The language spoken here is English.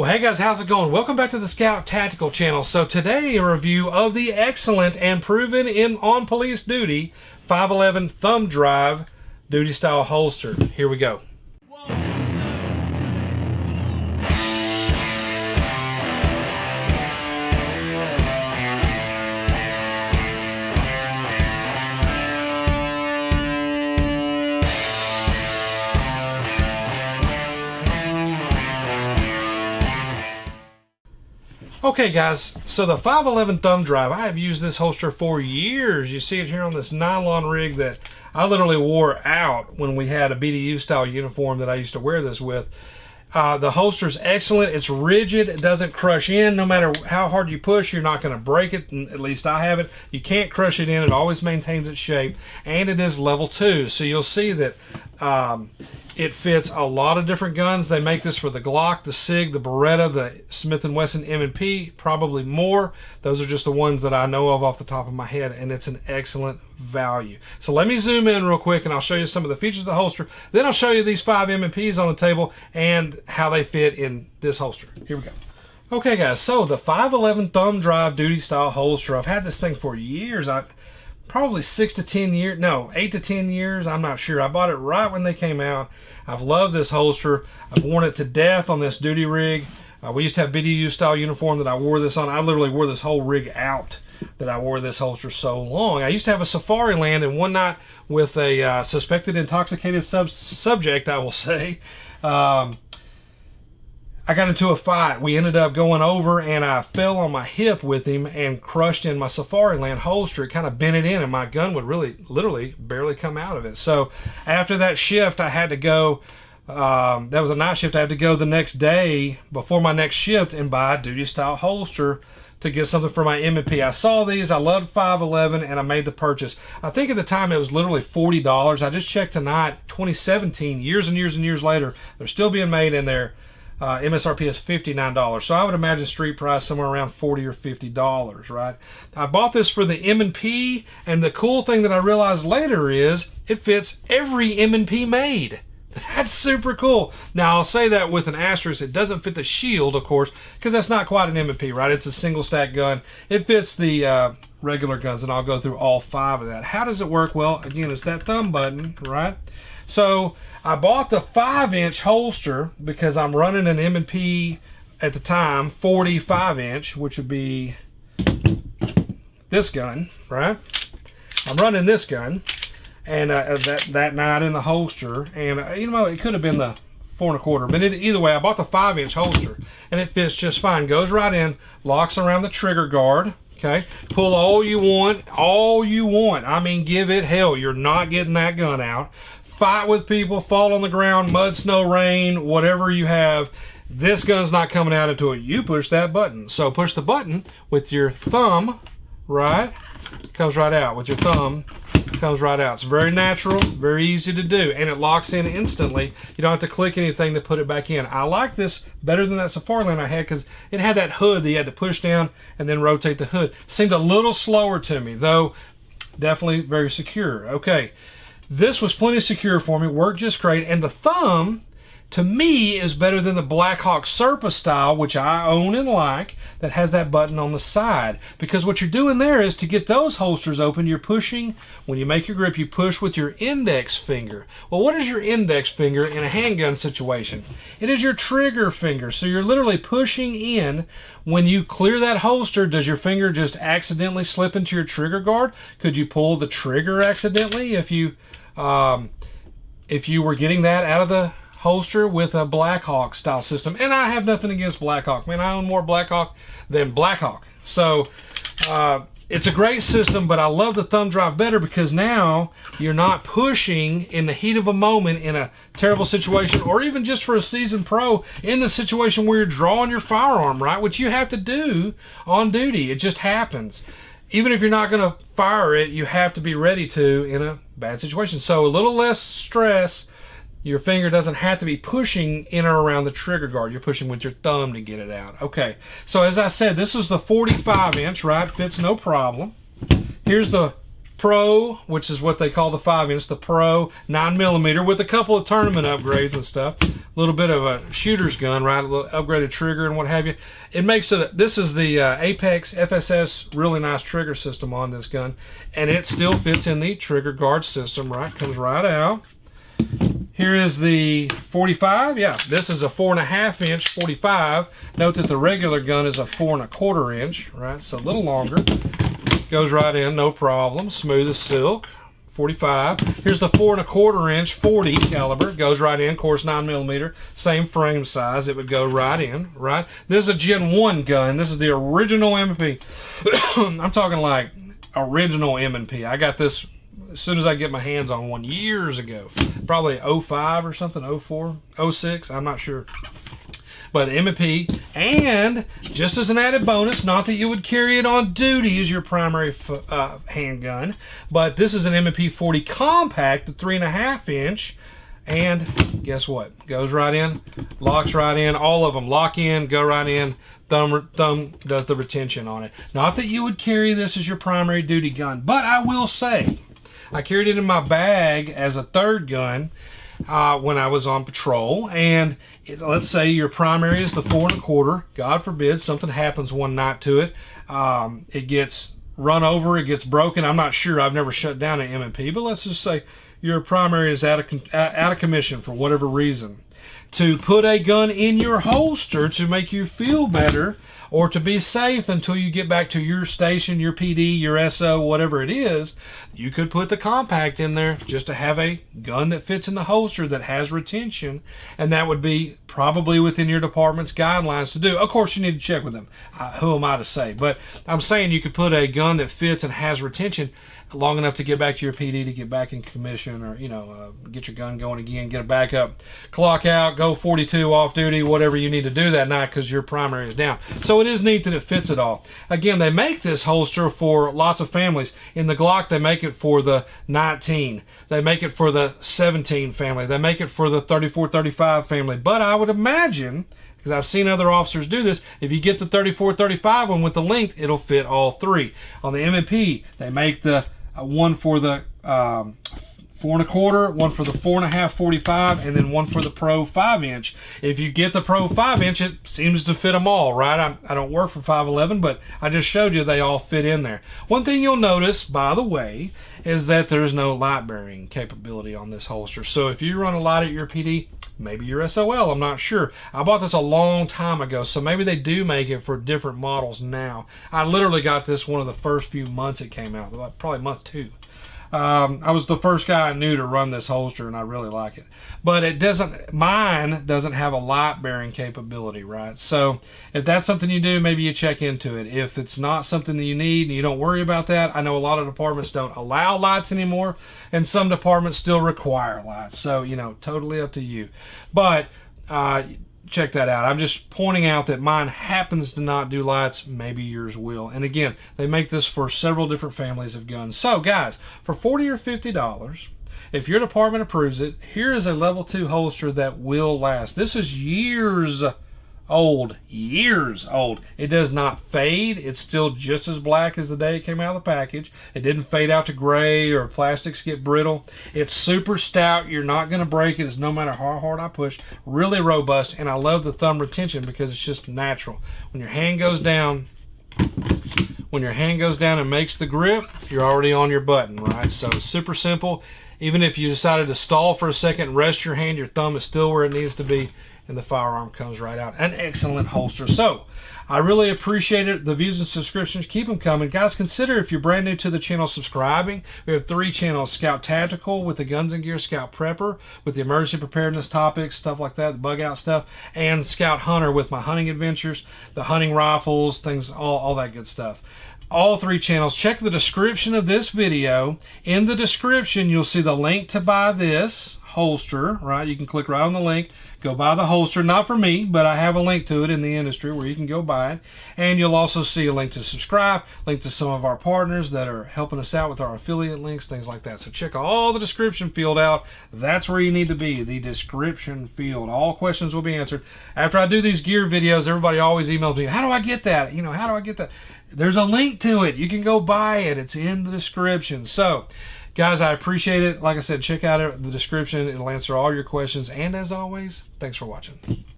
Well, hey guys, how's it going? Welcome back to the Scout Tactical channel. So today a review of the excellent and proven on police duty 5.11 Thumbdrive duty style holster. Here we go. Okay guys, so the 5.11 Thumbdrive, I have used this holster for years. You see it here on this nylon rig that I literally wore out when we had a BDU style uniform that I used to wear this with. The holster's excellent. It's rigid. It doesn't crush in. No matter how hard you push, you're not going to break it. At least I haven't. You can't crush it in. It always maintains its shape. And it is level 2. So you'll see that it fits a lot of different guns. They make this for the Glock, the SIG, the Beretta, the Smith & Wesson M&P, probably more. Those are just the ones that I know of off the top of my head, and it's an excellent value. So let me zoom in real quick and I'll show you some of the features of the holster. Then I'll show you these 5 M&Ps on the table and how they fit in this holster. Here we go. Okay guys, so the 5.11 Thumbdrive duty style holster. I've had this thing for years. Probably 6 to 10 years, no, 8 to 10 years, I'm not sure. I bought it right when they came out. I've loved this holster. I've worn it to death on this duty rig. We used to have BDU style uniform that I wore this on. I literally wore this whole rig out that I wore this holster so long. I used to have a safari land, and one night with a suspected intoxicated subject, I will say, I got into a fight. We ended up going over and I fell on my hip with him and crushed in my safari land holster. It kind of bent it in and my gun would really literally barely come out of it. So after that shift I had to go, that was a night shift. I had to go the next day before my next shift and buy a duty style holster to get something for my M&P. I saw these, I loved 5.11, and I made the purchase. I think at the time it was literally $40. I just checked tonight, 2017, years and years and years later, they're still being made in there. MSRP is $59, so I would imagine street price somewhere around $40 or $50, right? I bought this for the M&P, and the cool thing that I realized later is it fits every M&P made. That's super cool. Now I'll say that with an asterisk. It doesn't fit the shield, of course, because that's not quite an M&P, right? It's a single stack gun. It fits the regular guns, and I'll go through all 5 of that. How does it work? Well, again, it's that thumb button, right? So I bought the 5-inch holster because I'm running an M&P at the time, 45-inch, which would be this gun, right? I'm running this gun, and that night in the holster, and you know, it could have been the 4 1/4, but either way, I bought the 5-inch holster, and it fits just fine. Goes right in, locks around the trigger guard. Okay, pull all you want, all you want. I mean, give it hell. You're not getting that gun out. Fight with people, fall on the ground, mud, snow, rain, whatever you have. This gun's not coming out until you push that button. So push the button with your thumb, right? It comes right out. With your thumb, it comes right out. It's very natural, very easy to do, and it locks in instantly. You don't have to click anything to put it back in. I like this better than that Safari Land I had because it had that hood that you had to push down and then rotate the hood. Seemed a little slower to me, though definitely very secure. Okay. This was plenty secure for me, worked just great, and the thumb, to me, is better than the Blackhawk Serpa style, which I own and like, that has that button on the side. Because what you're doing there is to get those holsters open, you're pushing, when you make your grip, you push with your index finger. Well, what is your index finger in a handgun situation? It is your trigger finger, so you're literally pushing in. When you clear that holster, does your finger just accidentally slip into your trigger guard? Could you pull the trigger accidentally if you were getting that out of the holster with a Blackhawk style system? And I have nothing against Blackhawk. Man, I own more Blackhawk than Blackhawk. So it's a great system, but I love the Thumbdrive better because now you're not pushing in the heat of a moment in a terrible situation, or even just for a seasoned pro in the situation where you're drawing your firearm, right? Which you have to do on duty. It just happens. Even if you're not going to fire it, you have to be ready to in a bad situation. So a little less stress. Your finger doesn't have to be pushing in or around the trigger guard. You're pushing with your thumb to get it out. Okay, so as I said, this is the 45-inch, right? Fits no problem. Here's the Pro, which is what they call the 5-inch, the Pro 9mm with a couple of tournament upgrades and stuff. A little bit of a shooter's gun, right? A little upgraded trigger and what have you. It makes it, this is the Apex FSS, really nice trigger system on this gun. And it still fits in the trigger guard system, right? Comes right out. Here is the 45. Yeah, this is a 4.5-inch 45. Note that the regular gun is a 4.25-inch, right? So a little longer. Goes right in, no problem. Smooth as silk. 45. Here's the 4.25-inch 40 caliber. Goes right in, of course, 9mm. Same frame size. It would go right in, right? This is a Gen 1 gun. This is the original M&P. I'm talking like original M&P. I got this as soon as I get my hands on one years ago. Probably 05 or something, 04, 06, I'm not sure. But M&P, and just as an added bonus, not that you would carry it on duty as your primary handgun, but this is an M&P 40 compact, the 3.5-inch, and guess what? Goes right in, locks right in, all of them lock in, go right in. Thumb does the retention on it. Not that you would carry this as your primary duty gun, but I will say, I carried it in my bag as a third gun when I was on patrol, and let's say your primary is the 4.25. God forbid something happens one night to it. It gets run over, it gets broken. I'm not sure. I've never shut down an M&P, but let's just say your primary is out of commission for whatever reason. To put a gun in your holster to make you feel better or to be safe until you get back to your station, your PD, your SO, whatever it is, you could put the compact in there just to have a gun that fits in the holster that has retention, and that would be probably within your department's guidelines to do. Of course, you need to check with them. Who am I to say? But I'm saying you could put a gun that fits and has retention long enough to get back to your PD, to get back in commission, or get your gun going again, get a backup, clock out, go 42 off duty, whatever you need to do that night because your primary is down. So it is neat that it fits it all. Again, they make this holster for lots of families. In the Glock, they make it for the 19. They make it for the 17 family. They make it for the 34-35 family. But I would imagine, because I've seen other officers do this, if you get the 34-35 one with the length, it'll fit all three. On the M&P, they make the one for the 4.25, one for the 4.5 45, and then one for the Pro 5-inch. If you get the Pro 5-inch, it seems to fit them all, right? I don't work for 5.11, but I just showed you they all fit in there. One thing you'll notice, by the way, is that there's no light bearing capability on this holster. So if you run a light at your PD, maybe your SOL, I'm not sure. I bought this a long time ago, so maybe they do make it for different models now. I literally got this one of the first few months it came out, probably month 2. I was the first guy I knew to run this holster, and I really like it. But mine doesn't have a light bearing capability, right? So if that's something you do, maybe you check into it. If it's not something that you need and you don't worry about that, I know a lot of departments don't allow lights anymore, and some departments still require lights. So, totally up to you. But check that out. I'm just pointing out that mine happens to not do lights. Maybe yours will. And again, they make this for several different families of guns. So guys, for $40 or $50, if your department approves it, here is a level 2 holster that will last. This is years old. It does not fade. It's still just as black as the day it came out of the package. It didn't fade out to gray or plastics get brittle. It's super stout. You're not going to break it. It's no matter how hard I push. Really robust, and I love the thumb retention because it's just natural. When your hand goes down and makes the grip, you're already on your button, right? So it's super simple. Even if you decided to stall for a second and rest your hand, your thumb is still where it needs to be, and the firearm comes right out. An excellent holster. So I really appreciate it. The views and subscriptions, keep them coming. Guys, consider, if you're brand new to the channel, subscribing. We have 3 channels: Scout Tactical with the guns and gear, Scout Prepper with the emergency preparedness topics, stuff like that, the bug out stuff, and Scout Hunter with my hunting adventures, the hunting rifles, things, all that good stuff. All 3 channels. Check the description of this video. In the description, you'll see the link to buy this holster, right? You can click right on the link, go buy the holster. Not for me, but I have a link to it in the industry where you can go buy it. And you'll also see a link to subscribe, link to some of our partners that are helping us out with our affiliate links, things like that. So check all the description field out. That's where you need to be, the description field. All questions will be answered. After I do these gear videos, everybody always emails me, how do I get that? You know, how do I get that? There's a link to it. You can go buy it. It's in the description. So, guys, I appreciate it. Like I said, check out the description. It'll answer all your questions. And as always, thanks for watching.